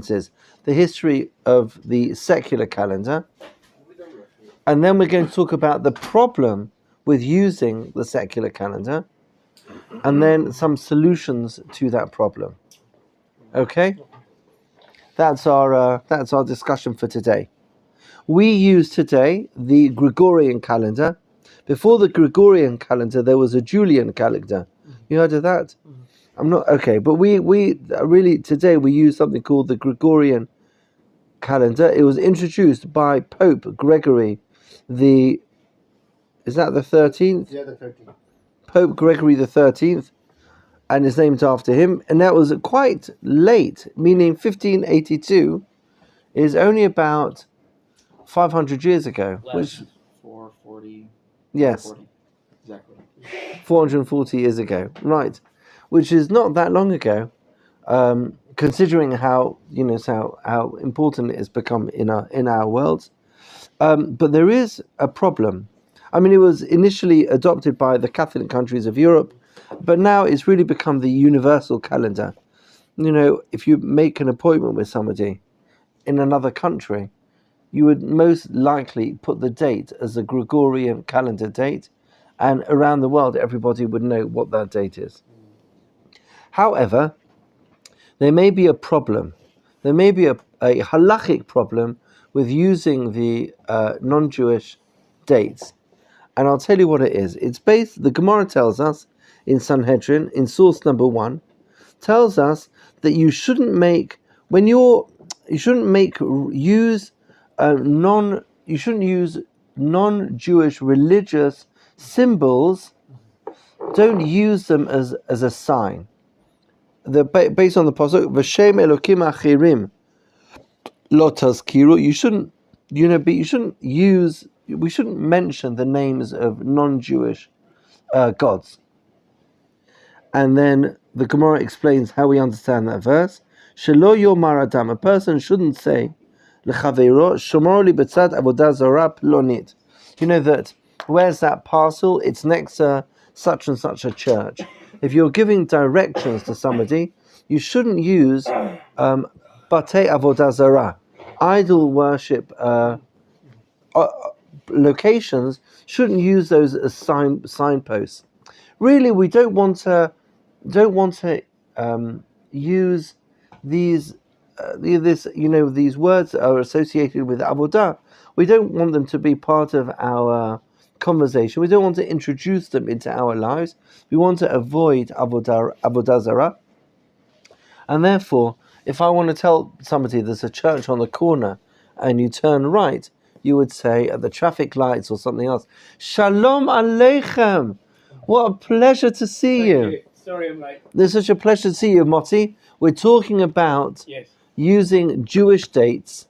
the history of the secular calendar, and then we're going to talk about the problem with using the secular calendar, and then some solutions to that problem. Okay, that's our discussion for today. We use today the Gregorian calendar. Before the Gregorian calendar, there was a Julian calendar. You heard of that? I'm not okay, but we really today we use something called the Gregorian calendar. It was introduced by Pope Gregory is that the 13th? Yeah, the 13th. Pope Gregory the 13th, and it's named after him. And that was quite late, meaning 1582 is only about 500 years ago. Which 440. Yes. 440. Exactly. 440 years ago, right? Which is not that long ago, considering how important it has become in our world. But there is a problem. I mean, it was initially adopted by the Catholic countries of Europe, but now it's really become the universal calendar. If you make an appointment with somebody in another country, you would most likely put the date as a Gregorian calendar date, and around the world, everybody would know what that date is. However, there may be a problem. There may be a halachic problem with using the non-Jewish dates. And I'll tell you what it is. It's based, the Gemara tells us in Sanhedrin, in source number 1, tells us that you shouldn't use non-Jewish religious symbols. Don't use them as a sign. Based on the pasuk, V'shem Elokim achirim lo tazkiru. We shouldn't mention the names of non-Jewish gods. And then the Gemara explains how we understand that verse. Shelo yomar adam, a person shouldn't say lechaveiro shomor li betzad avodah zarah plonit. You know that where's that parcel? It's next to such and such a church. If you're giving directions to somebody, you shouldn't use batei avodah zarah, idol worship locations. Shouldn't use those as signposts. Really, we don't want to use these these words that are associated with avodah. We don't want them to be part of our conversation. We don't want to introduce them into our lives. We want to avoid avodah zarah. And therefore, if I want to tell somebody there's a church on the corner and you turn right, you would say at the traffic lights or something else, Shalom Aleichem. What a pleasure to see you. Sorry, I'm late. It's such a pleasure to see you, Motti. We're talking about using Jewish dates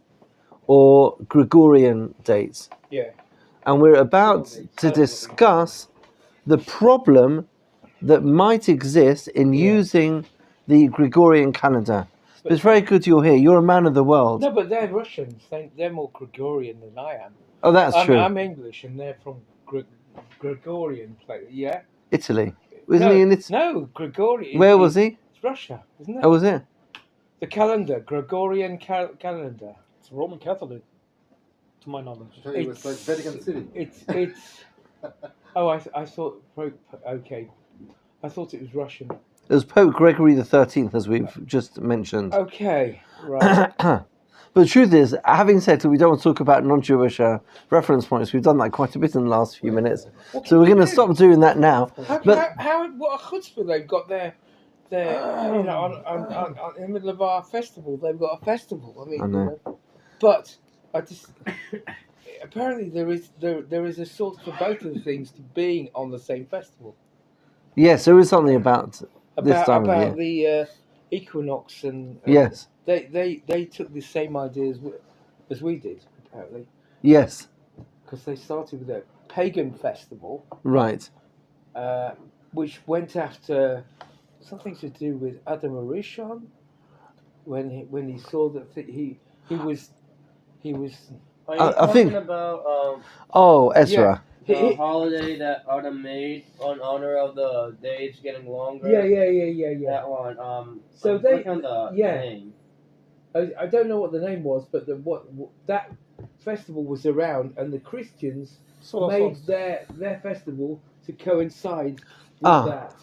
or Gregorian dates. Yeah. And we're about to discuss the problem that might exist in using the Gregorian calendar. But it's very good you're here. You're a man of the world. No, but they're Russians. They're more Gregorian than I am. Oh, that's true. I'm English, and they're from Gregorian place. Yeah. Italy. Wasn't he in Italy? No, Gregorian. Where was he? It's Russia, isn't it? Oh, was it? The calendar, Gregorian calendar. It's Roman Catholic, to my knowledge. It was like Vatican City. It's. Oh, I thought. Okay, I thought it was Russian. It was Pope Gregory the 13th, as we've just mentioned. Okay, right. But the truth is, having said that we don't want to talk about non-Jewish reference points, we've done that quite a bit in the last few minutes. So we're going to stop doing that now. What a chutzpah they've got there. On in the middle of our festival, they've got a festival. I mean, I know. But I just apparently there is a sort for both of the things to being on the same festival. Yes, there is something about this time about of year. the equinox and Yes. They took the same ideas as we did, apparently. Yes. Because they started with a pagan festival, Right. which went after something to do with Adam Arishon, when he saw that he was. Are you I think about Ezra. the holiday that Adam made on honor of the days getting longer? Yeah. That one. So click on the yeah. name. I don't know what the name was, but that festival was around, and the Christians Solar made solstice. their festival to coincide with Ah. that.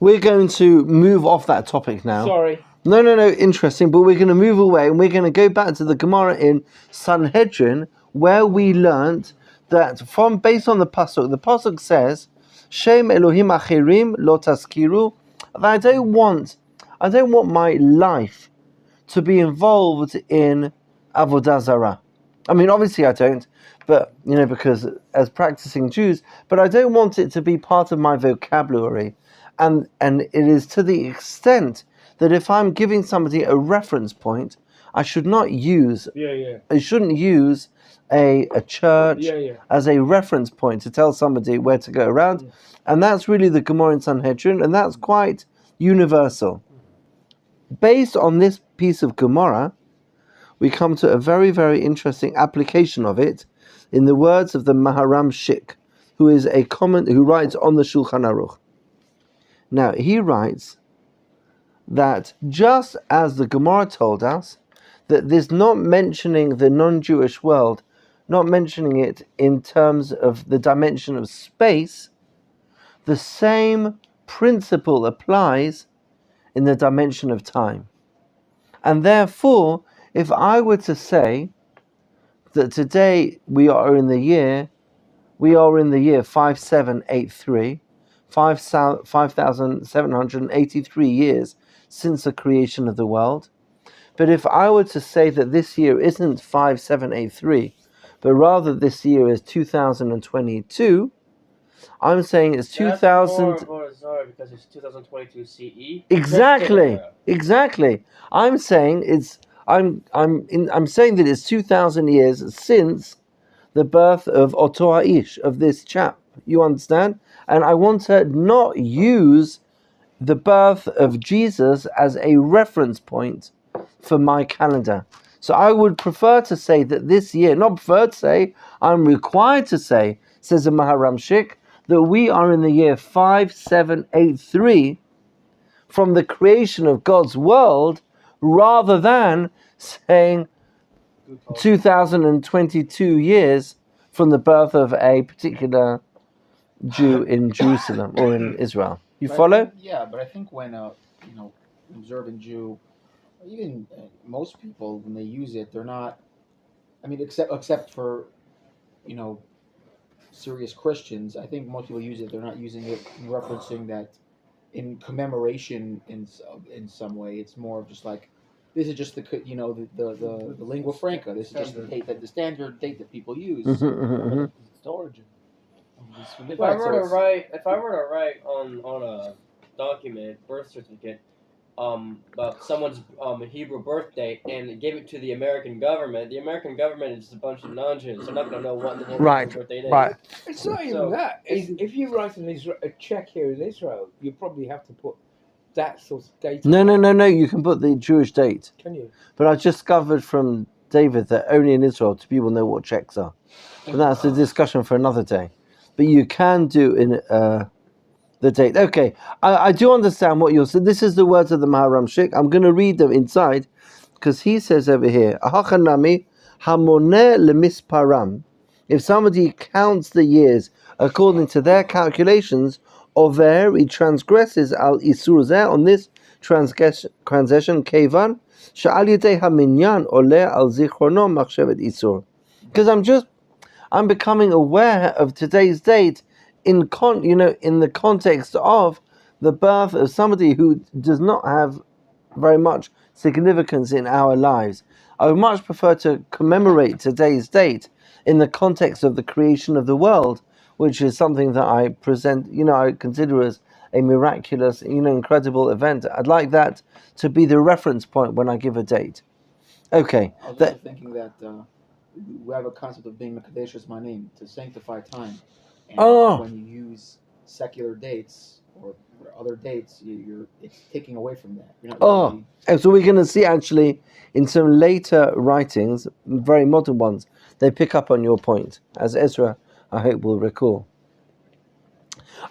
We're going to move off that topic now. Sorry. No, interesting, but we're going to move away and we're going to go back to the Gemara in Sanhedrin, where we learnt that based on the Pasuk says, Shem Elohim Achirim Lo Taskiru, that I don't want my life to be involved in Avodah Zarah. I mean, obviously I don't, but, because as practicing Jews, but I don't want it to be part of my vocabulary. And it is to the extent that if I'm giving somebody a reference point, I should not use. I shouldn't use a church as a reference point to tell somebody where to go around, and that's really the Gemara in Sanhedrin, and that's quite universal. Based on this piece of Gemara, we come to a very, very interesting application of it in the words of the Maharam Shik, who writes on the Shulchan Aruch. Now, he writes that just as the Gemara told us that this not mentioning the non-Jewish world, not mentioning it in terms of the dimension of space, the same principle applies in the dimension of time. And therefore, if I were to say that today we are in the year 5783, 5,783 years since the creation of the world. But if I were to say that this year isn't 5783, but rather this year is 2022, I'm saying it's 2000. Because it's 2022 CE. Exactly. I'm saying I'm saying that it's 2,000 years since the birth of Oto Haish, of this chap. You understand? And I want to not use the birth of Jesus as a reference point for my calendar. So I would prefer to say that this year, not prefer to say, I'm required to say, says the Maharam Shik, that we are in the year 5783 from the creation of God's world, rather than saying 2022 years from the birth of a particular Jew in Jerusalem or in Israel. You follow? But I think when observant Jew, even most people, when they use it, they're not. I mean, except for serious Christians, I think most people use it. They're not using it in referencing that in commemoration in some way. It's more of just like, this is just the lingua franca. This is just the date, the standard date that people use. It's the origin. If I were to write on a document, birth certificate, about someone's Hebrew birth date and give it to the American government is just a bunch of non-Jews. They're not going to know what the birth date is. Right. It's not even that. If you write a check here in Israel, you probably have to put that sort of date. No. You can put the Jewish date. Can you? But I just discovered from David that only in Israel do people know what checks are. But that's a discussion for another day. But you can do in the date. Okay, I do understand what you're saying. This is the words of the Maharam Shik. I'm going to read them inside, because he says over here, Ahachanami hamoneh lemisparam. If somebody counts the years according to their calculations, over he transgresses al isur zeh, on this transgression kevan she'al yedei haminyan oleh al zichrono machshevet isur. Because I'm becoming aware of today's date in the context of the birth of somebody who does not have very much significance in our lives. I would much prefer to commemorate today's date in the context of the creation of the world, which is something that I I consider as a miraculous, incredible event. I'd like that to be the reference point when I give a date. Okay. I was also thinking that we have a concept of being Mekadesh Zmanim, to sanctify time. And when you use secular dates or other dates, it's taking away from that. And so we're going to see actually in some later writings, very modern ones, they pick up on your point, as Ezra, I hope, will recall.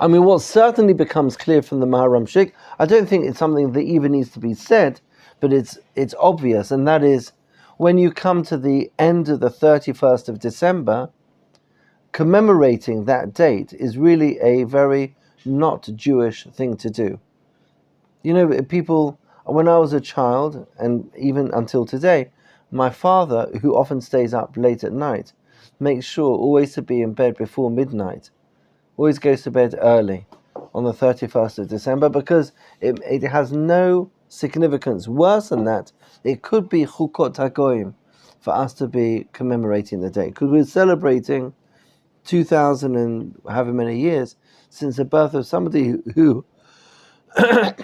I mean, what certainly becomes clear from the Maharam Shik, I don't think it's something that even needs to be said, but it's obvious, and that is when you come to the end of the 31st of December, commemorating that date is really a very not Jewish thing to do. You know, people, when I was a child, and even until today, my father, who often stays up late at night, makes sure always to be in bed before midnight, always goes to bed early on the 31st of December, because it has no significance. Worse than that, it could be Chukot HaGoyim for us to be commemorating the day, because we're celebrating 2,000 and however many years since the birth of somebody who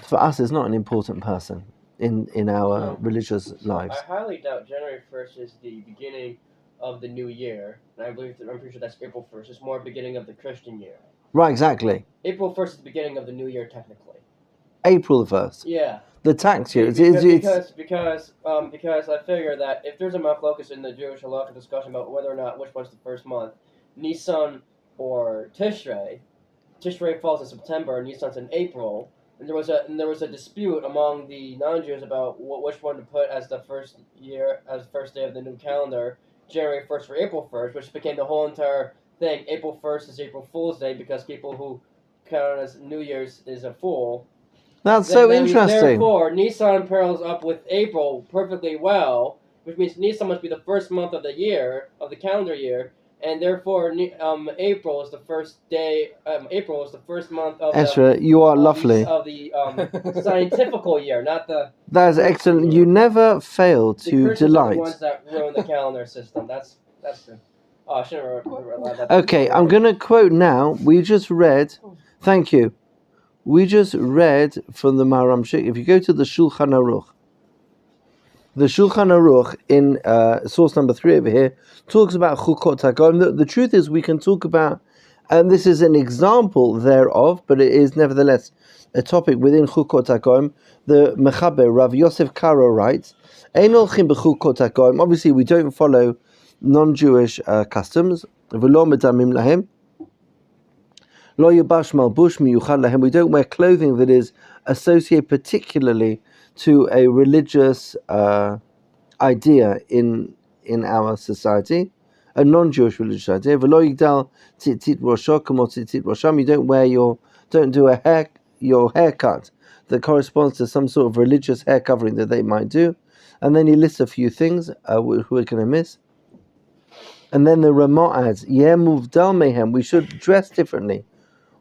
for us is not an important person in our religious lives. I highly doubt January 1st is the beginning of the new year, and I'm pretty sure that's April 1st. It's more beginning of the Christian year. Right, exactly. April 1st is the beginning of the new year, technically. April the 1st. Yeah. The tax year. Because I figure that if there's a machlokus in the Jewish Halacha discussion about whether or not which one's the first month, Nisan or Tishrei falls in September, Nisan's in April, and there was a dispute among the non-Jews about which one to put as the first day of the new calendar, January 1st or April 1st, which became the whole entire thing. April 1st is April Fool's Day because people who count as New Year's is a fool. That's so interesting. Therefore, Nisan parallels up with April perfectly well, which means Nisan must be the first month of the year, of the calendar year, and therefore April is the first day. April is the first month of Ezra, you are lovely. Of the scientifical year, not the. That is excellent. You never fail to the delight. The ones that ruin the calendar system. That's the. Oh, I shouldn't have allowed that. Okay, I'm going to quote now. We just read. Thank you. We just read from the Maharamshik. If you go to the Shulchan Aruch, in source number 3 over here talks about Chukot HaGoyim. The truth is, we can talk about, and this is an example thereof, but it is nevertheless a topic within Chukot HaGoyim. The Mechaber Rav Yosef Karo writes, Ein olchim b'Chukot HaGoyim. Obviously, we don't follow non-Jewish customs. V'lo medamim lahem. Lo yubash malbush miyuchad lahem. We don't wear clothing that is associated particularly to a religious idea in our society, a non-Jewish religious idea. V'lo yigdal tzitzit rosho kamo tzitzit rosham. You don't do your haircut that corresponds to some sort of religious hair covering that they might do. And then he lists a few things which we're going to miss. And then the Ramah adds, Yeh muvdal mehem. We should dress differently.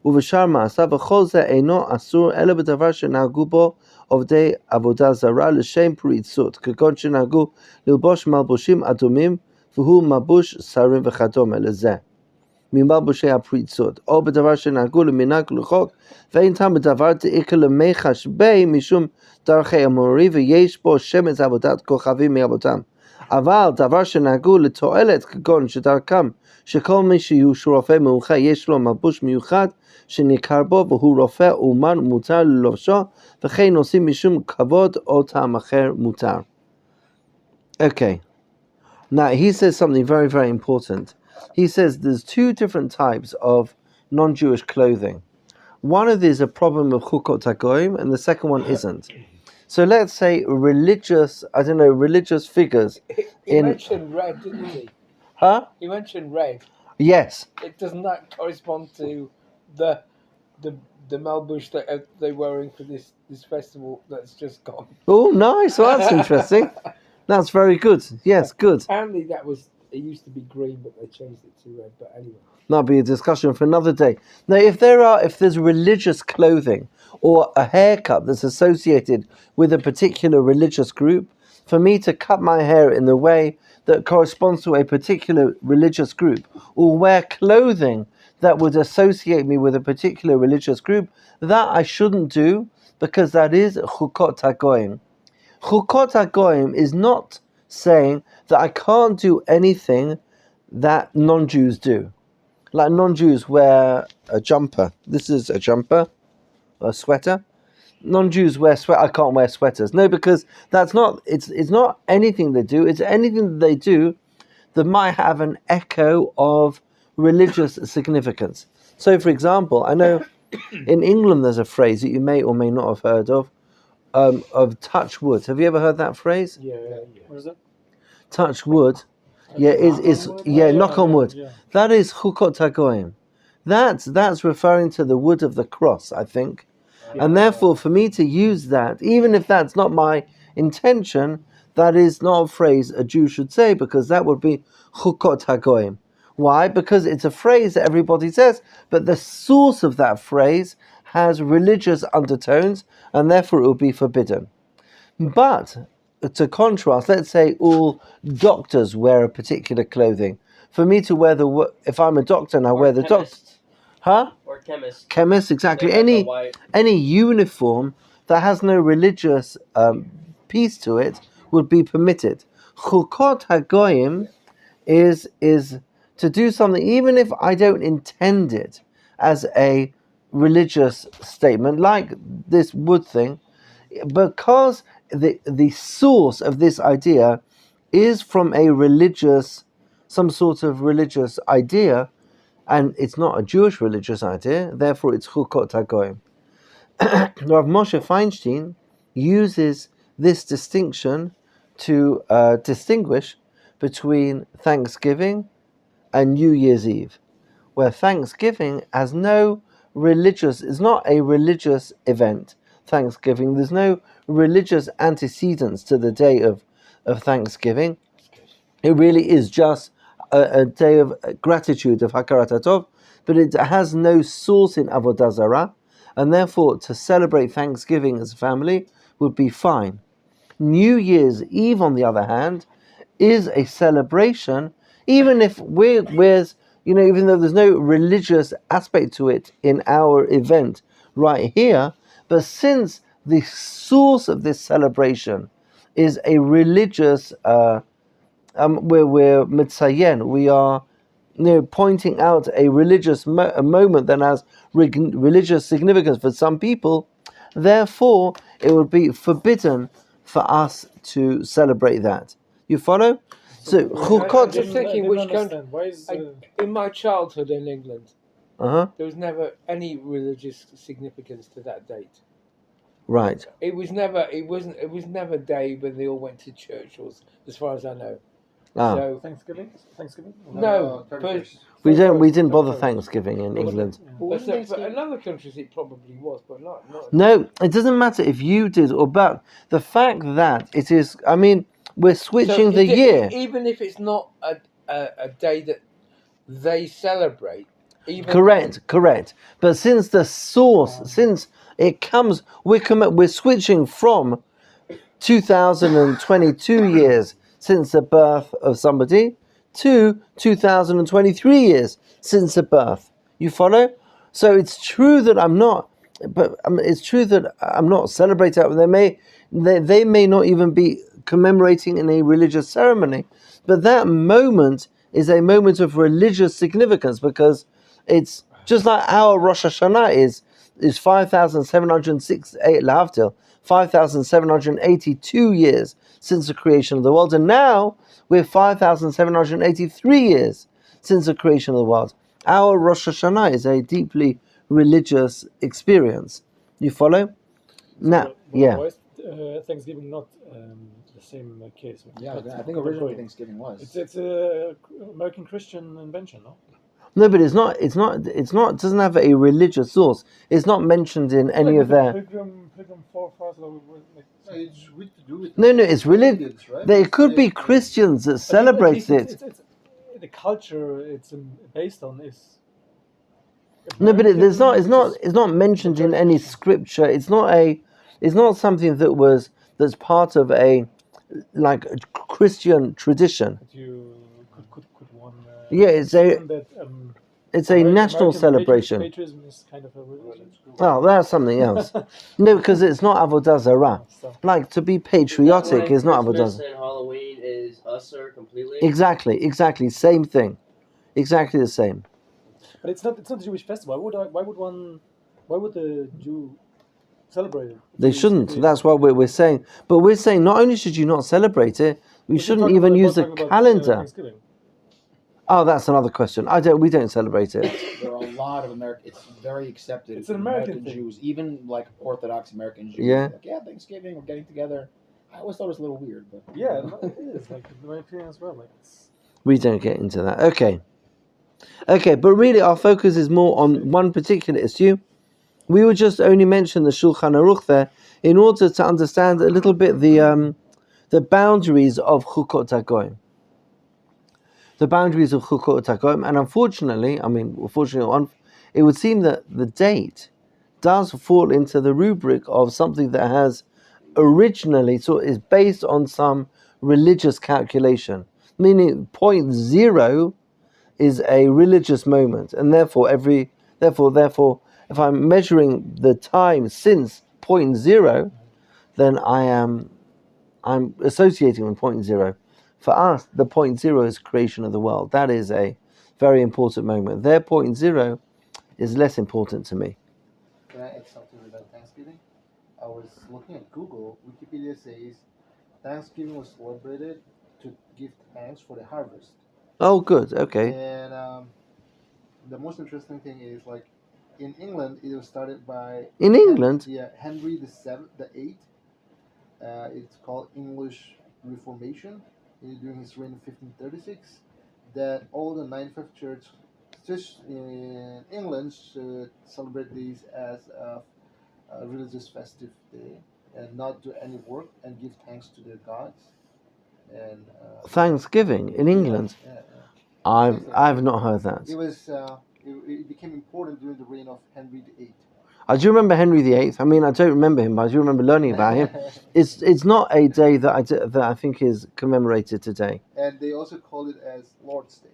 ובשאר מעשיו וכל זה אינו אסור אלא בדבר שנהגו בו עובדי עבודה זרה לשם פריצות, כגון שנהגו ללבוש מלבושים אדומים והוא מלבוש שרים וכדומה לזה ממלבושי הפריצות, או בדבר שנהגו למנהג לחוק, ואין טעם בדבר דאיכא למי חשבי משום דרכי אמורי ויש בו שמץ עבודת כוכבים מעבודם. אבל דבר שנהגו לתועלת, כגון שדרכם שכל מי שהוא רופא מומחה יש לו מלבוש מיוחד שניכר בו והוא רופא אומן מותר ללבשו, וכן עושים משום כבוד או טעם אחר מותר. Okay, now he says something very, very important. He says there's 2 different types of non-Jewish clothing. One of these is a problem of Chukot HaGoyim, and the second one isn't. So let's say religious figures. He mentioned red, didn't he? Huh? He mentioned red. Yes. It does not correspond to the malbush that they're wearing for this festival that's just gone. Oh, nice. Well, that's interesting. That's very good. Yes, good. Apparently it used to be green, but they changed it to red. But anyway. That'll be a discussion for another day. Now, if there's religious clothing or a haircut that's associated with a particular religious group, for me to cut my hair in the way that corresponds to a particular religious group, or wear clothing that would associate me with a particular religious group, that I shouldn't do, because that is Chukot HaGoyim. Chukot HaGoyim is not saying that I can't do anything that non-Jews do. Like non-Jews wear a jumper. This is a jumper, a sweater. Non-Jews wear sweat. I can't wear sweaters. No, because that's not. It's not anything they do. It's anything that they do that might have an echo of religious significance. So, for example, I know in England there's a phrase that you may or may not have heard of. of touch wood. Have you ever heard that phrase? Yeah. What is it? Touch wood. Yeah, is knock on wood. Yeah. That is chukot hagoyim. That's referring to the wood of the cross, I think. And therefore, for me to use that, even if that's not my intention, that is not a phrase a Jew should say, because that would be chukot hagoyim. Why? Because it's a phrase that everybody says, but the source of that phrase has religious undertones, and therefore it will be forbidden. But to contrast, let's say all doctors wear a particular clothing. For me to wear if I'm a doctor and I wear the doctor, or chemist. Chemist, exactly. They wear the white. Any uniform that has no religious piece to it would be permitted. Chukot hagoyim is to do something, even if I don't intend it as a religious statement, like this wood thing, because the source of this idea is from some sort of religious idea, and it's not a Jewish religious idea, therefore it's chukot hagoyim. Rav Moshe Feinstein uses this distinction to distinguish between Thanksgiving and New Year's Eve, where Thanksgiving has is not a religious event. Thanksgiving, there's no religious antecedents to the day of Thanksgiving. It really is just a day of gratitude, of Hakarat HaTov, but it has no source in Avodah Zarah, and therefore to celebrate Thanksgiving as a family would be fine. New Year's Eve, on the other hand, is a celebration, even if even though there's no religious aspect to it in our event right here, but since the source of this celebration is a religious, we're mitzayen, we are pointing out a religious a moment that has religious significance for some people, therefore it would be forbidden for us to celebrate that. You follow? So I'm just thinking which country. Why is In my childhood in England, Uh-huh. there was never any religious significance to that date. Right. It was never a day when they all went to church, as far as I know. Ah. So Thanksgiving? no, but We didn't bother Thanksgiving in England. but in other countries it probably was, but not. No, it doesn't matter if you did or but the fact that it is, I mean, we're switching the year. Even if it's not a day that they celebrate. Correct. But since the source, since it comes, we're switching from 2022 years since the birth of somebody to 2023 years since the birth. You follow? So it's true that I'm not celebrating. They may not even be commemorating in a religious ceremony, but that moment is a moment of religious significance, because it's just like our Rosh Hashanah is 5,782 years since the creation of the world, and now we're 5,783 years since the creation of the world. Our Rosh Hashanah is a deeply religious experience. You follow? Now, yeah. Why is Thanksgiving not the same case? Yeah, I think originally Thanksgiving was. It's a American Christian invention, no? No, but it's not. It doesn't have a religious source. It's not mentioned in any of their. Pilgrim forefathers. It's with to do with. No, it's religious. Right? There could be Christians that celebrate it. It's the culture it's based on is. No, but it's not mentioned in any scripture. It's not something that's part of a Christian tradition. That you could one. Yeah, it's a national American celebration. Patriotism is kind of a religion. Oh, that's something else. No, because it's not Avodah Zarah. Like, to be patriotic is not Avodah Christmas Zarah. and Halloween is usher completely. Exactly, same thing. Exactly the same. But it's not a Jewish festival. Why would the Jew celebrate it? They shouldn't. That's what we're saying. But we're saying not only should you not celebrate it, we shouldn't even use the calendar. Oh, that's another question. We don't celebrate it. There are a lot of American. It's very accepted. It's an American thing. Jews, even like Orthodox American Jews. Yeah. Like, yeah, Thanksgiving, we're getting together. I always thought it was a little weird, but Yeah, it is. Like, in my opinion as well. Like, it's... We don't get into that. Okay, but really our focus is more on one particular issue. We would just only mention the Shulchan Aruch there in order to understand a little bit the boundaries of Chukot HaGoyim. The boundaries of Chukot HaGoyim, and unfortunately, it would seem that the date does fall into the rubric of something that has originally, so is based on some religious calculation, meaning point zero is a religious moment, and therefore, if I'm measuring the time since point zero, then I'm associating with point zero. For us, the point zero is creation of the world. That is a very important moment. Their point zero is less important to me. Can I add something about Thanksgiving? I was looking at Google. Wikipedia says Thanksgiving was celebrated to give thanks for the harvest. Oh, good. Okay. And the most interesting thing is, like, in England, it was started by England? Henry the Eighth. It's called English Reformation. During his reign in 1536, that all the 95th church in England should celebrate these as a religious festive day and not do any work and give thanks to their gods. And Thanksgiving in England. Yeah. I've not heard that. It was it became important during the reign of Henry VIII. I do remember Henry VIII. I mean, I don't remember him, but I do remember learning about him. It's not a day that I think is commemorated today. And they also call it as Lord's Day.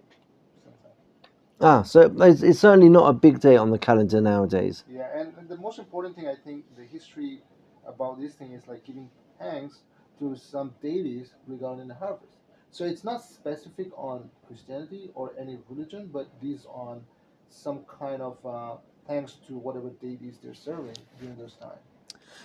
So it's certainly not a big day on the calendar nowadays. Yeah, and the most important thing, I think, the history about this thing is like giving thanks to some deities regarding the harvest. So it's not specific on Christianity or any religion, but these on some kind of thanks to whatever deities they're serving during those times.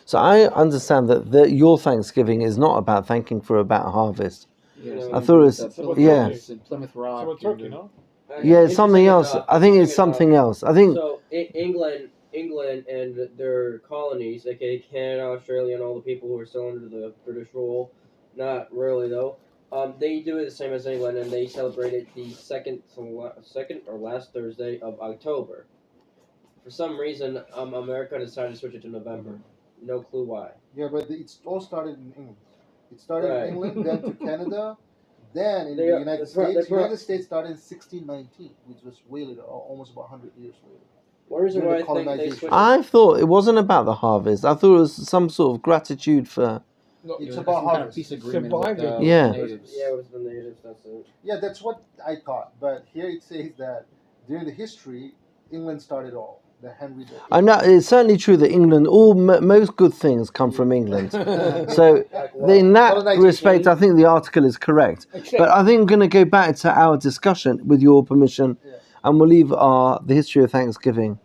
So I understand that your Thanksgiving is not about thanking for about harvest. yes, I thought it was it's in Plymouth Rock. So Turkey, no? Yeah, it's something else. I think it's something else. I think So England and their colonies, aka Canada, Australia, and all the people who are still under the British rule, not really though. They do it the same as England, and they celebrate it the second or last Thursday of October. For some reason, America decided to switch it to November. No clue why. Yeah, but it's all started in England. It started in England, then to Canada, then in the United States. The United States started in 1619, which was way later, almost about 100 years later. What reason why I think they switched? I thought it wasn't about the harvest. I thought it was some sort of gratitude for. No, it's it about some kind of harvest. peace agreement with Surviving. Yeah. the natives. Yeah, it was the natives. That's it. Yeah, that's what I thought. But here it says that during the history, England started all. The Henry VIII. I know it's certainly true that England, most good things come from England. So in that respect, I think the article is correct. But I think I'm going to go back to our discussion, with your permission, and we'll leave the history of Thanksgiving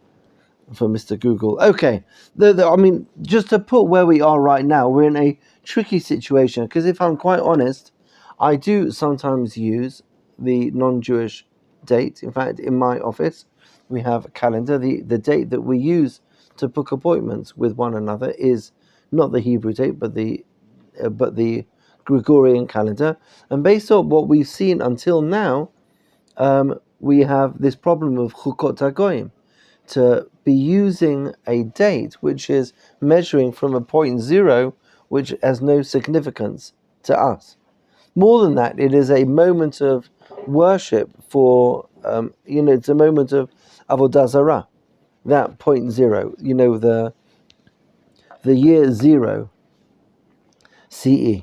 for Mr. Google. Okay, I mean, just to put where we are right now, we're in a tricky situation, because if I'm quite honest, I do sometimes use the non-Jewish date. In fact, in my office, we have a calendar. The date that we use to book appointments with one another is not the Hebrew date, but the Gregorian calendar. And based on what we've seen until now, we have this problem of Chukot HaGoyim, to be using a date which is measuring from a point zero, which has no significance to us. More than that, it is a moment of worship for, it's a moment of Avodah Zarah, that point zero, the year 0 CE.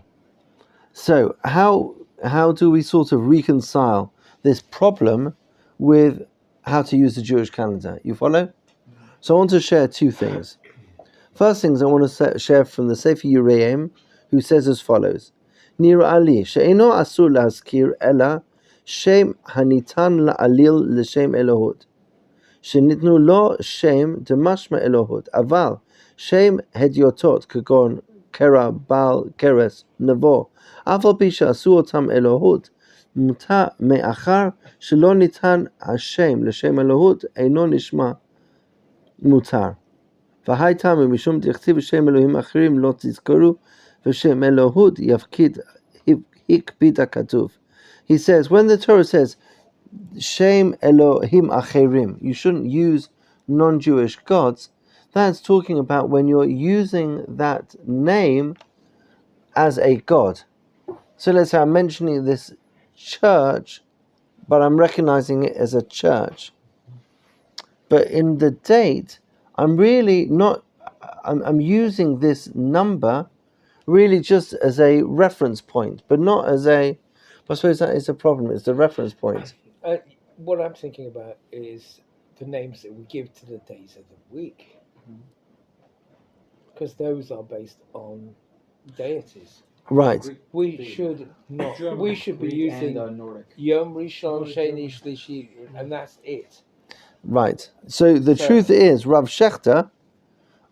So how do we sort of reconcile this problem with how to use the Jewish calendar? You follow? So I want to share two things. First things I want to share from the Sefer Uraim, who says as follows: Nira Ali she'eno asur laskir ela shem hanitan la'alil l'shem Elohut shenitnu lo shem demashma Elohut aval shem hedyotot kagon kera bal keres navo aval pi she'asu otam Elohut מותר מאחר שלא ניתן השם לשם אלוהות אינו נשמע מותר. והייתה משום דכתיב בשם אלוהים אחרים לא תזכרו ושם אלוהות הקפיד הכתוב. He says, when the Torah says Shem Elohim Acherim, you shouldn't use non-Jewish gods, that's talking about when you're using that name as a god. So let's say I'm mentioning this church, but I'm recognizing it as a church. But in the date, I'm really not, I'm using this number really just as a reference point, but not as a, I suppose that is a problem, it's the reference point. What I'm thinking about is the names that we give to the days of the week, because those are based on deities. Right. We should not. German, we should be Greek, using and Nordic. Yom Rishon, Sheni, Shlishi, and that's it. Right. So the truth is, Rav Shechter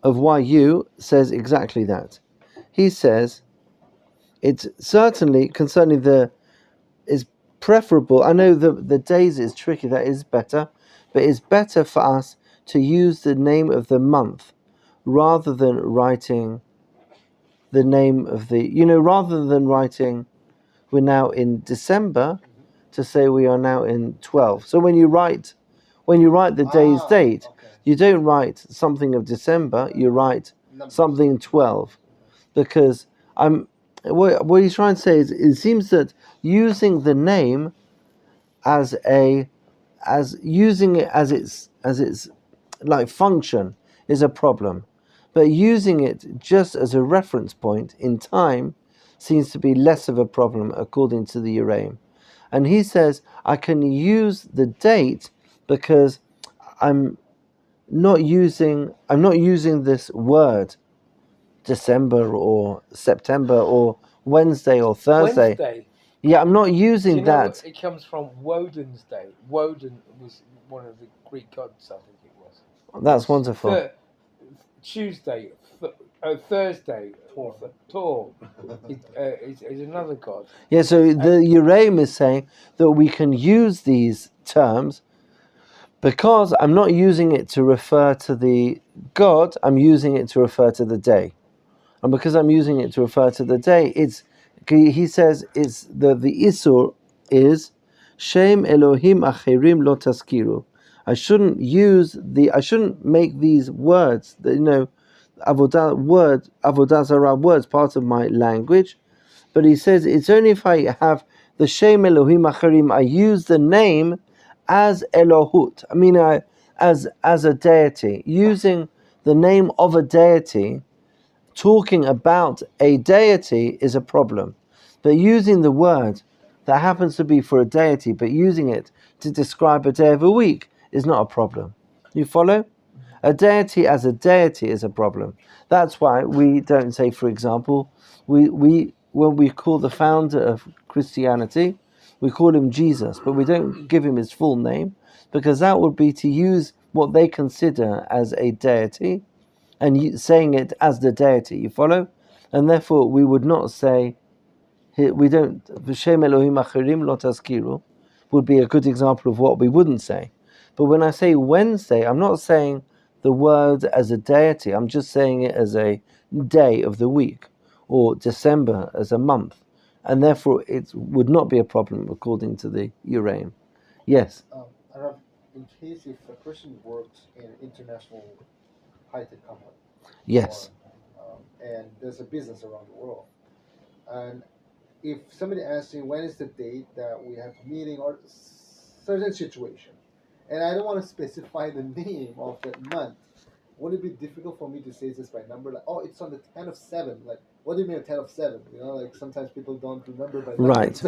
of YU says exactly that. He says it's certainly concerning is preferable. I know the days is tricky, that is better, but it's better for us to use the name of the month rather than writing the name of rather than writing we're now in December to say we are now in 12. So when you write the day's date, you don't write something of December, you write something 12. Because what he's trying to say is it seems that using the name as using it as its like function is a problem. But using it just as a reference point in time seems to be less of a problem according to the Yiraim. And he says I can use the date because I'm not using this word December or September or Wednesday or Thursday. Wednesday. Yeah, I'm not using that. It comes from Woden's day. Woden was one of the Greek gods, I think it was. That's wonderful. Tuesday, Thursday, Thor is another god. Yeah, so the Yiraim is saying that we can use these terms because I'm not using it to refer to the god, I'm using it to refer to the day. And because I'm using it to refer to the day, he says it's the Isur is Shem Elohim Acherim Lo Taskiru. I shouldn't make these words, Avodah Zarah words part of my language. But he says it's only if I have the Shem Elohim Acherim, I use the name as Elohut. I mean, as a deity, using the name of a deity, talking about a deity is a problem. But using the word that happens to be for a deity, but using it to describe a day of a week is not a problem. You follow? A deity as a deity is a problem. That's why we don't say, for example, when we call the founder of Christianity, we call him Jesus, but we don't give him his full name, because that would be to use what they consider as a deity and saying it as the deity. You follow? And therefore we would not say, we don't, V'shem Elohim Acherim Lo Tazkiru would be a good example of what we wouldn't say. But when I say Wednesday, I'm not saying the word as a deity, I'm just saying it as a day of the week, or December as a month. And therefore it would not be a problem according to the Yiraim. Yes? In case if a person works in an international high-tech company, Yes. and there's a business around the world, and if somebody asks me when is the date that we have a meeting or certain situation, and I don't want to specify the name of that month, would it be difficult for me to say this by number? Like, oh, it's on the 10 of 7. Like, what do you mean 10 of 7? Like sometimes people don't remember by numbers.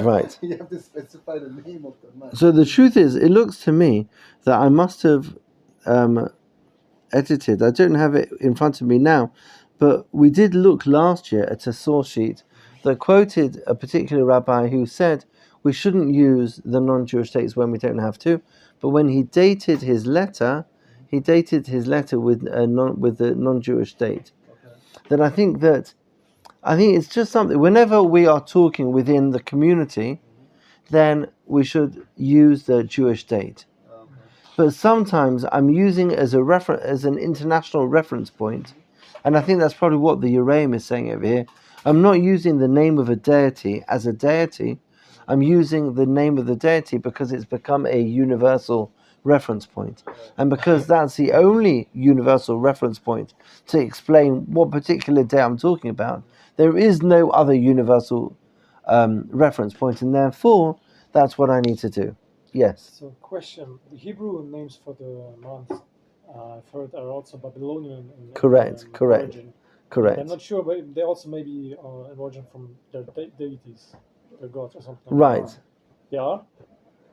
Right. You have to specify the name of the month. So the truth is, it looks to me that I must have edited. I don't have it in front of me now, but we did look last year at a source sheet that quoted a particular rabbi who said we shouldn't use the non-Jewish dates when we don't have to, but when he dated his letter with the non-Jewish date. Okay. Then I think it's just something. Whenever we are talking within the community, then we should use the Jewish date. But sometimes I'm using it as a as an international reference point, and I think that's probably what the Uraim is saying over here. I'm not using the name of a deity as a deity. I'm using the name of the deity because it's become a universal reference point, and because that's the only universal reference point to explain what particular day I'm talking about. There is no other universal reference point, and therefore that's what I need to do. Yes. So, question: the Hebrew names for the months, I've heard, are also Babylonian in Correct. origin. Correct. I'm not sure, but they also maybe are an origin from their deities, their gods or something. Right. They are?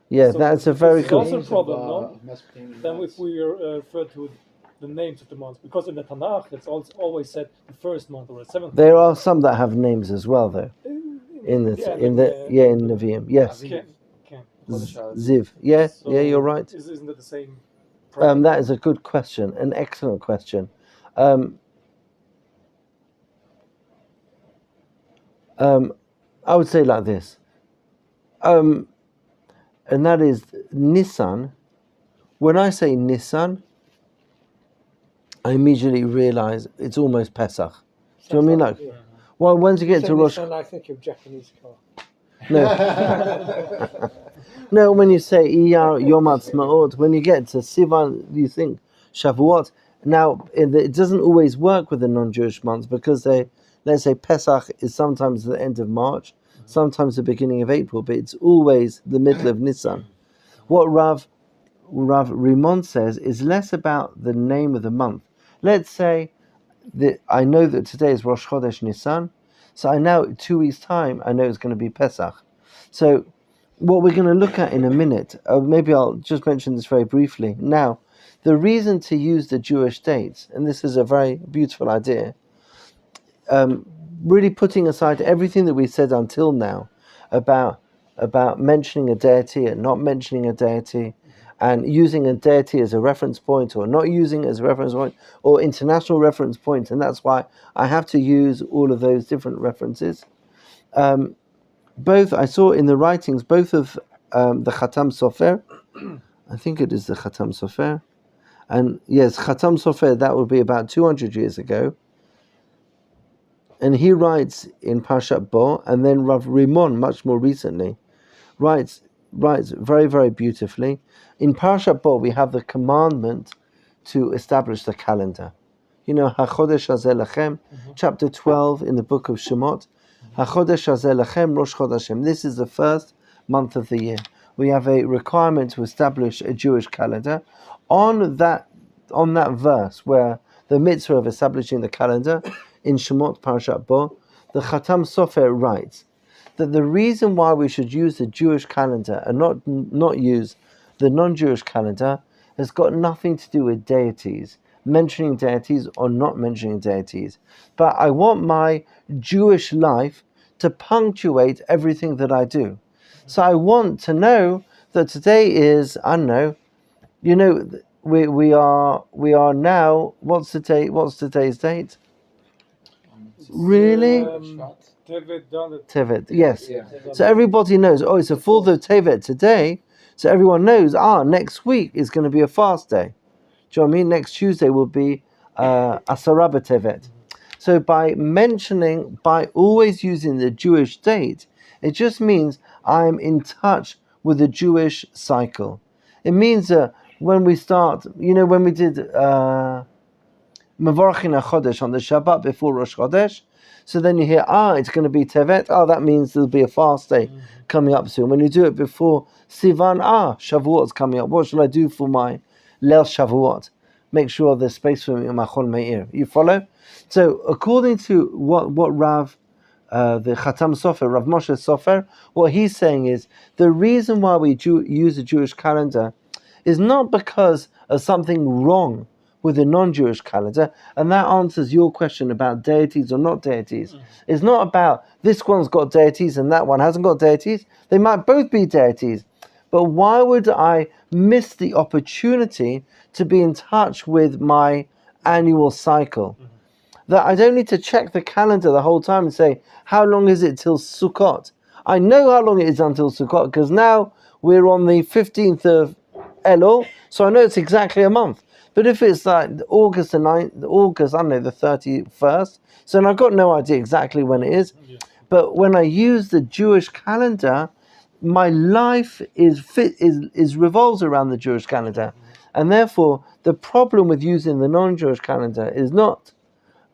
Yeah, So that's a this very is good. also a problem, no? Mesopotamian Then gods. if we refer to the names of the months, because in the Tanakh it's always said the first month or the seventh. There are some that have names as well, though. In the Nevi'im, yes. Ken. Ziv, yeah, you're right. Isn't it the same? That is a good question, an excellent question. I would say like this, and that is Nisan. When I say Nisan, I immediately realize it's almost Pesach. Do you know what I mean? Like, well, once you get to Rosh, I think of Japanese car. no, no. When you say Iyar Yom Ha'atzmaut, when you get to Sivan, you think Shavuot. Now, it doesn't always work with the non-Jewish months because let's say Pesach is sometimes the end of March, sometimes the beginning of April, but it's always the middle of Nisan. What Rav Rimon says is less about the name of the month. Let's say that I know that today is Rosh Chodesh Nisan, so I know 2 weeks' time I know it's going to be Pesach. So what we're going to look at in a minute, maybe I'll just mention this very briefly. Now, the reason to use the Jewish dates, and this is a very beautiful idea, really putting aside everything that we said until now about mentioning a deity and not mentioning a deity, and using a deity as a reference point or not using it as a reference point or international reference point, and that's why I have to use all of those different references. Both I saw in the writings, both of the Khatam Sofer, I think it is the Khatam Sofer, and yes, Khatam Sofer, that would be about 200 years ago. And he writes in Parshat Bo, and then Rav Rimon, much more recently, writes very, very beautifully. In Parshat Bo, we have the commandment to establish the calendar. You know, HaChodesh Hazeh Lachem, chapter 12 in the book of Shemot, HaChodesh Hazeh Lachem, Rosh Chodeshim. This is the first month of the year. We have a requirement to establish a Jewish calendar. On that verse where the mitzvah of establishing the calendar, in Shemot Parashat Bo, the Khatam Sofer writes that the reason why we should use the Jewish calendar and not use the non-Jewish calendar has got nothing to do with deities, mentioning deities or not mentioning deities. But I want my Jewish life to punctuate everything that I do. So I want to know that today is, I don't know, you know, we are now, what's today's date? Really? Tevet, yes. Yeah. So everybody knows, it's the 4th of Tevet today, so everyone knows, next week is going to be a fast day. Do you know what I mean? Next Tuesday will be Asara B'Tevet. So by always using the Jewish date, it just means I'm in touch with the Jewish cycle. It means that when we start, when we did Mevorachin HaChodesh on the Shabbat before Rosh Chodesh, so then you hear, it's going to be Tevet, that means there'll be a fast day coming up soon. When you do it before Sivan, Shavuot's coming up. What shall I do for my Leil Shavuot? Make sure there's space for me in Machon Meir. You follow? So according to what Rav, the Khatam Sofer, Rav Moshe Sofer, what he's saying is, the reason why we use the Jewish calendar is not because of something wrong with the non-Jewish calendar, and that answers your question about deities or not deities. It's not about this one's got deities and that one hasn't got deities. They might both be deities, but why would I miss the opportunity to be in touch with my annual cycle? That I don't need to check the calendar the whole time and say, how long is it till Sukkot? I know how long it is until Sukkot because now we're on the 15th of Elul, so I know it's exactly a month. But if it's like August the 9th, August, I don't know, the 31st, so I've got no idea exactly when it is. Yeah. But when I use the Jewish calendar, my life is revolves around the Jewish calendar, and therefore the problem with using the non-Jewish calendar is not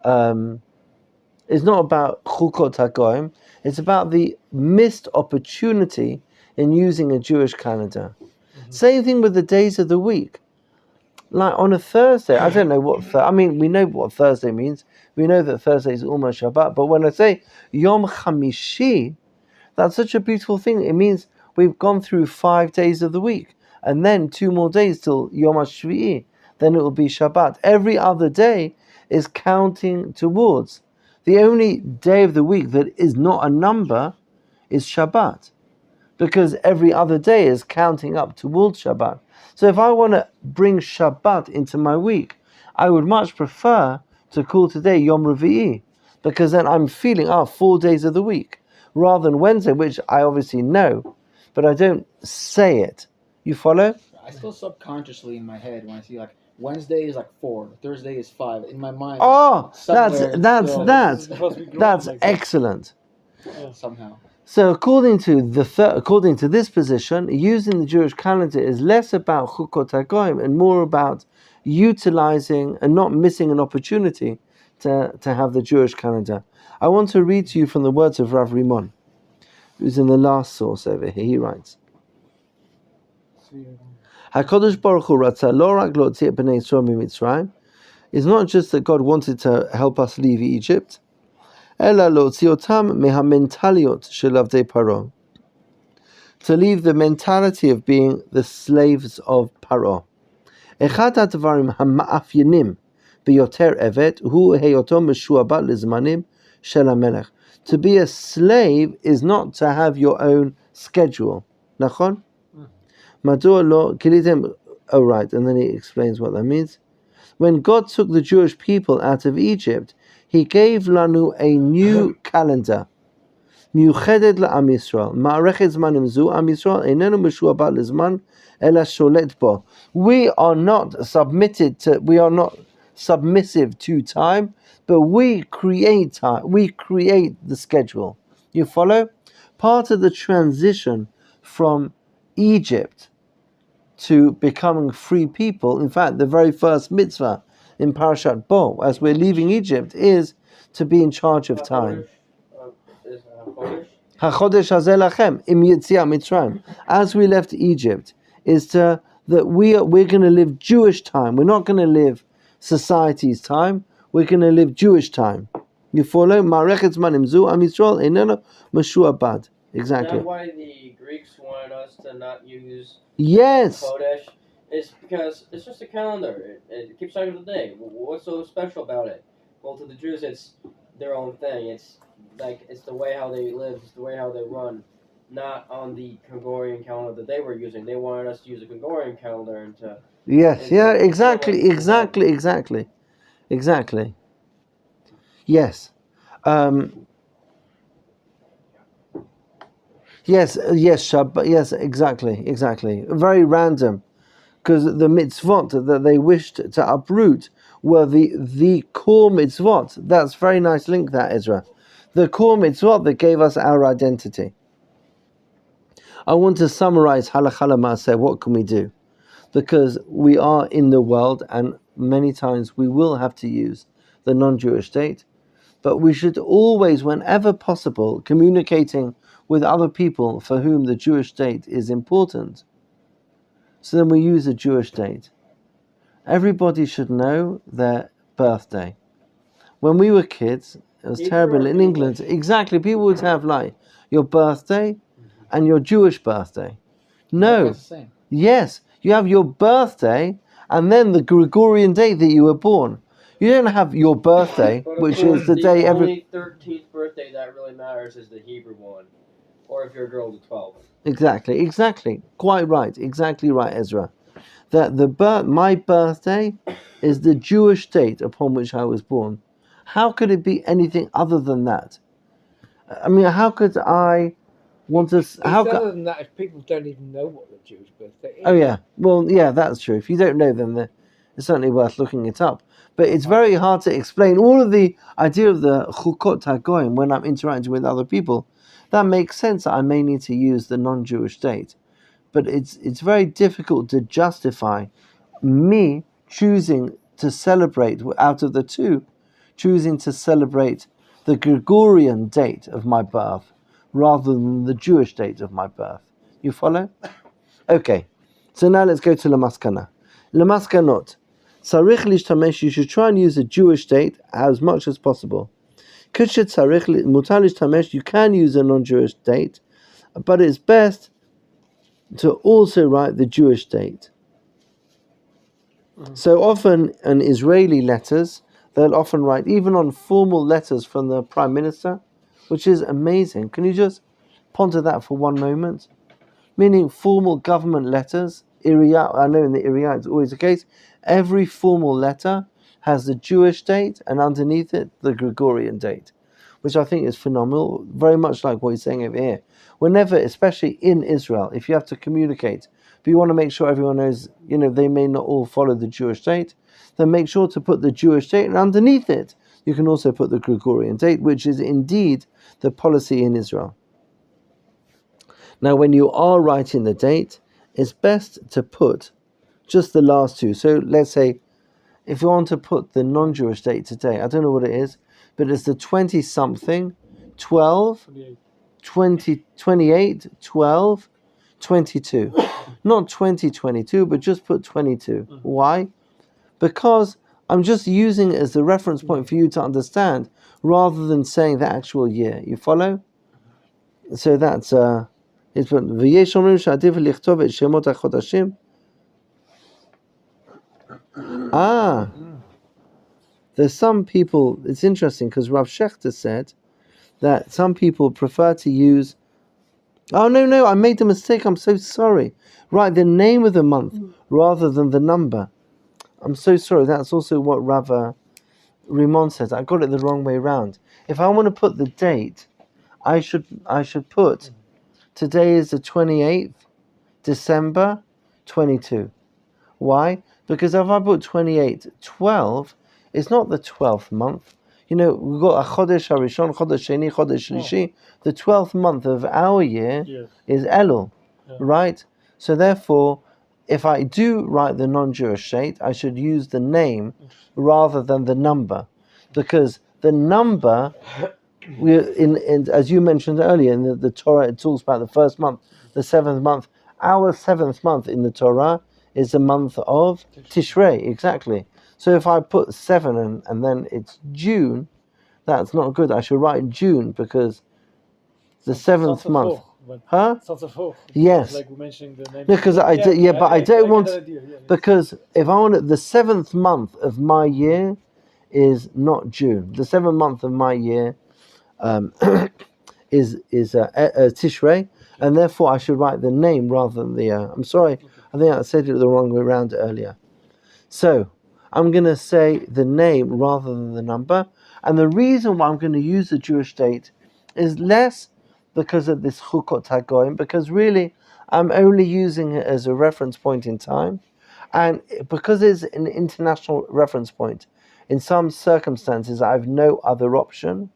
about Chukot HaGoyim. It's about the missed opportunity in using a Jewish calendar. Same thing with the days of the week. Like on a Thursday, I don't know what. We know what Thursday means. We know that Thursday is almost Shabbat. But when I say Yom Chamishi, that's such a beautiful thing. It means we've gone through 5 days of the week, and then 2 more days till Yom HaShvi'i. Then it will be Shabbat. Every other day is counting towards. The only day of the week that is not a number is Shabbat, because every other day is counting up towards Shabbat. So if I want to bring Shabbat into my week, I would much prefer to call today Yom Revi'i, because then I'm feeling 4 days of the week, rather than Wednesday, which I obviously know, but I don't say it. You follow? I still subconsciously in my head when I see like Wednesday is like 4, Thursday is 5. In my mind, Oh, that's Because we grew up like that. excellent. somehow. So according to this position, using the Jewish calendar is less about Chukot HaGoyim and more about utilizing and not missing an opportunity to have the Jewish calendar. I want to read to you from the words of Rav Rimon, who's in the last source over here. He writes, HaKadosh Baruch Hu Ratzah lo rak lotzi et bnei Yisrael miMitzrayim. It's not just that God wanted to help us leave Egypt, Ela lotzi otam mehamentaliot shel avdei Paro, to leave the mentality of being the slaves of Paro. Echad hadvarim hama'afyenim biyoter evet hu heyoto meshuabat lezmanim shel hamelech. To be a slave is not to have your own schedule. Nachon? Madua lo kilitem. Oh right, and then he explains what that means. When God took the Jewish people out of Egypt, He gave lanu a new calendar. מיוחדת לעם ישראל. מערכת זמנים זו, עם ישראל איננו משועבד לזמן, אלא שולט בו. We are not submissive to time, but we create time. We create the schedule. You follow? Part of the transition from Egypt to becoming free people, in fact, the very first mitzvah in Parashat Bo, as we're leaving Egypt, is to be in charge of time. HaChodesh hazeh lachem im yetziat Mitzrayim. As we left Egypt, is that we're going to live Jewish time. We're not going to live society's time. We're going to live Jewish time. You follow? Ma'arechet zmanim zu am Yisrael einenu meshuabad. Exactly. That's why the Greeks wanted us to not use Yes. Kodesh. It's because it's just a calendar. It keeps track of the day. What's so special about it? Well, to the Jews, it's their own thing. It's the way how they live. It's the way how they run. Not on the Gregorian calendar that they were using. They wanted us to use a Gregorian calendar and to. Yes. Yeah. Exactly. Yes. Yes. Shabbat. Yes. Exactly. Very random, because the mitzvot that they wished to uproot were the core mitzvot. That's very nice link, that, Ezra. The core mitzvot that gave us our identity. I want to summarize Halacha L'Maaseh. What can we do? Because we are in the world, and many times we will have to use the non-Jewish state, but we should always, whenever possible, communicating with other people for whom the Jewish state is important. So then we use a Jewish date. Everybody should know their birthday. When we were kids, it was terrible in England. Exactly, people would have like your birthday and your Jewish birthday. No. That's the same. Yes, you have your birthday and then the Gregorian date that you were born. You don't have your birthday, which is the day every... The only 13th birthday that really matters is the Hebrew one. Or if you're a girl, the 12th. Exactly. Quite right. Exactly right, Ezra. That my birthday is the Jewish date upon which I was born. How could it be anything other than that? I mean, how could I want to. How? Other than that, if people don't even know what the Jewish birthday is. Oh yeah, well yeah, that's true. If you don't know, then it's certainly worth looking it up. But it's very hard to explain all of the idea of the chukot hagoyim when I'm interacting with other people. That makes sense. I may need to use the non-Jewish date, but it's very difficult to justify me choosing to celebrate out of the two, choosing to celebrate the Gregorian date of my birth rather than the Jewish date of my birth. You follow? Okay. So now let's go to Lamaskana. Lamaskanot. Sarich lishtamesh, you should try and use a Jewish date as much as possible. Kushit sarich mutar lishtamesh, you can use a non-Jewish date, but it's best to also write the Jewish date. So often in Israeli letters, they'll often write, even on formal letters from the Prime Minister, which is amazing. Can you just ponder that for one moment? Meaning formal government letters, Iriyah, I know in the Iriyah it's always the case, every formal letter has the Jewish date and underneath it the Gregorian date, which I think is phenomenal, very much like what he's saying over here. Whenever, especially in Israel, if you have to communicate, but you want to make sure everyone knows, they may not all follow the Jewish date, then make sure to put the Jewish date, and underneath it, you can also put the Gregorian date, which is indeed the policy in Israel. Now, when you are writing the date, it's best to put just the last two. So let's say, if you want to put the non-Jewish date today, I don't know what it is, but it's the 20-something, 12, 20, 28, 12, 22. Not 2022, but just put 22. Why? Because I'm just using it as the reference point for you to understand, rather than saying the actual year. You follow? So that's it's v'yesh omrim she'adif lichtov et shemot hachodashim. There's some people. It's interesting because Rav Shechter said that some people prefer to use. Oh no! I made a mistake. I'm so sorry. Write the name of the month rather than the number. I'm so sorry. That's also what Rav Rimon says. I got it the wrong way round. If I want to put the date, I should put today is the 28th December 22. Why? Because if I put 28/12, it's not the 12th month. We've got a Chodesh Harishon, Chodesh Sheni, Chodesh Shlishi. The 12th month of our year is Elul, right? So therefore, if I do write the non-Jewish date, I should use the name rather than the number, because the number, as you mentioned earlier in the Torah, it talks about the first month, the seventh month. Our seventh month in the Torah is the month of Tishrei, exactly. So if I put 7 and then it's June, that's not good. I should write June because the seventh month. Huh? Yes. Like we mentioned the name. Because I don't want. Because if I want the 7th month of my year is not June. The 7th month of my year is Tishrei, and therefore I should write the name rather than the. I'm sorry, I think I said it the wrong way around earlier. So I'm going to say the name rather than the number, and the reason why I'm going to use the Jewish date is less because of this chukot hagoyim, because really I'm only using it as a reference point in time, and because it's an international reference point. In some circumstances, I have no other option.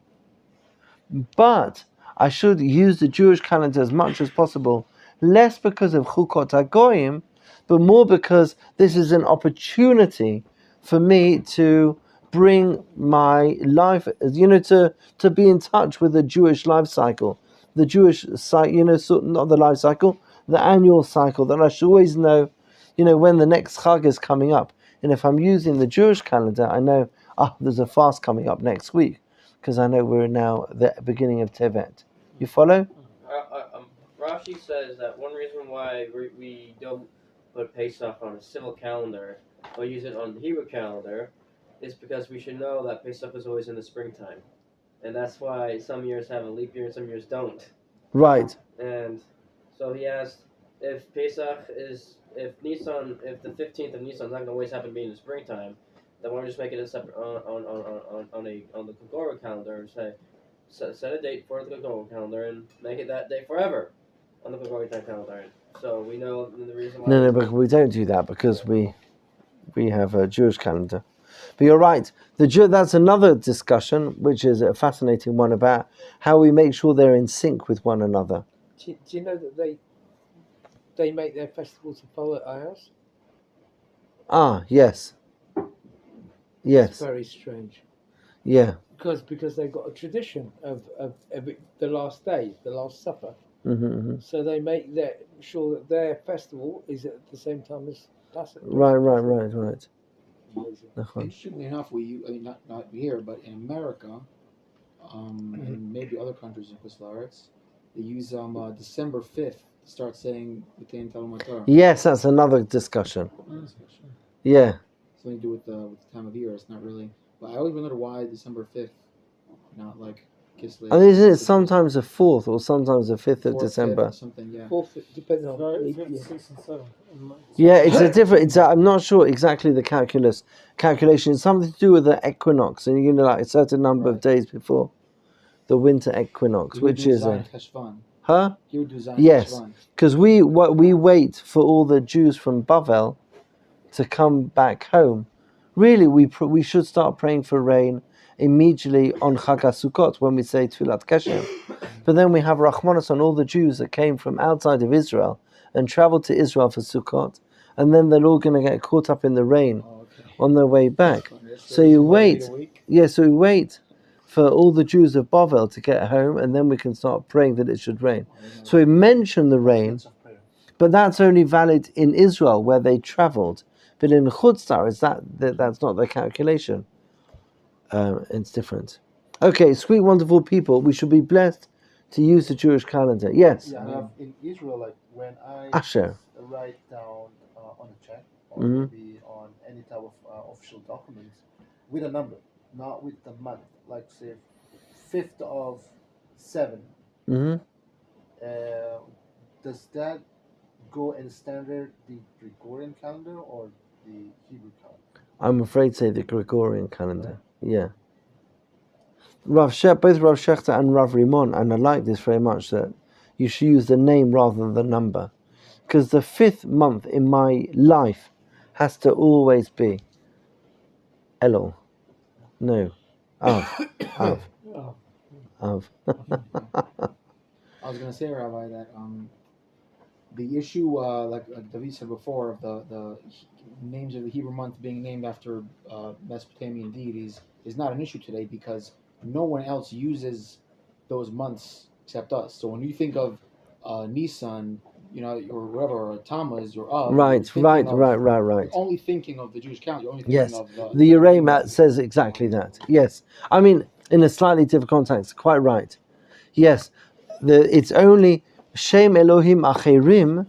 But I should use the Jewish calendar as much as possible, less because of Chukot HaGoyim, but more because this is an opportunity for me to bring my life, to be in touch with the Jewish life cycle. The Jewish cycle, not the life cycle, the annual cycle, that I should always know, when the next Chag is coming up. And if I'm using the Jewish calendar, I know, there's a fast coming up next week, because I know we're now at the beginning of Tevet. You follow? Rashi says that one reason why we don't put Pesach on a civil calendar, but use it on the Hebrew calendar, is because we should know that Pesach is always in the springtime. And that's why some years have a leap year and some years don't. Right. And so he asked, if Pesach is, if the 15th of Nisan is not going to always happen to be in the springtime, then why don't we just make it a separate on the Gregorian calendar and set a date for the Gregorian calendar and make it that day forever on the Gregorian calendar. So we know the reason why. No, but we don't do that because we have a Jewish calendar. But you're right. That's another discussion, which is a fascinating one about how we make sure they're in sync with one another. Do you know that they make their festivals to follow ours? Ah, yes. Yes. It's very strange. Yeah. Because they've got a tradition of the last day, the Last Supper. Mm-hmm. So they make sure that their festival is at the same time as Passover. Right. Interestingly enough, not here, but in America, and maybe other countries in Kuslaritz, they use December 5th to start saying B'tein Talmud Torah. Yes, that's another discussion. Yeah. Something to do with the time of year. It's not really. But I always wondered why December 5th, not like Kislev. And isn't it sometimes the 4th or sometimes the 5th of 4th, December? 5th, something, yeah. 4th, depending on Right, leap 5th, year. 6th, and 7th. Yeah, it's a different. I'm not sure exactly the calculation. It's something to do with the equinox, and like a certain number of days before the winter equinox, which is huh? He would do Zion Yes, Cheshvan. because we wait for all the Jews from Bavel to come back home. Really, we should start praying for rain immediately on Chag HaSukkot when we say Tfilat Keshem. But then we have Rachmanos on all the Jews that came from outside of Israel and traveled to Israel for Sukkot, and then they're all going to get caught up in the rain on their way back. So you wait. Yeah, so we wait for all the Jews of Bavel to get home, and then we can start praying that it should rain. So we mention the rain, but that's only valid in Israel where they traveled. But in Chutz La'aretz, that's not the calculation. It's different. Okay, sweet, wonderful people. We should be blessed to use the Jewish calendar. Yes. Yeah, in Israel, like when I Asher. write down on a check or maybe on any type of official documents with a number, not with the month, like say 5th of 7. Mm-hmm. Does that go in standard the Gregorian calendar or the Hebrew calendar? I'm afraid say the Gregorian calendar. Yeah. Both Rav Shechter and Rav Rimon, and I like this very much, that you should use the name rather than the number. Because the 5th month in my life has to always be Elul. No. Av. I was going to say, Rabbi, that the issue, like David said before, of the names of the Hebrew month being named after Mesopotamian deities is not an issue today because no one else uses those months except us. So when you think of Nisan, or whatever, or Tammuz, or Av, Right. You're only thinking of the Jewish calendar. You're only thinking of the Yerema says exactly that. Yes. I mean, in a slightly different context, quite right. Yes. It's only Shem Elohim Acherim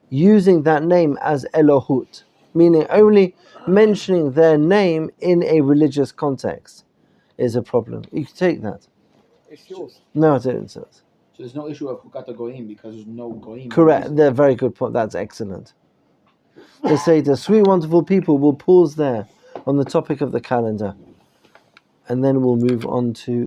using that name as Elohut, meaning only mentioning their name in a religious context is a problem. You can take that. It's yours. No, I don't. So there's no issue of Hukat Goyim because there's no Goyim. Correct. They're very good point. That's excellent. They say the sweet, wonderful people will pause there on the topic of the calendar, and then we'll move on to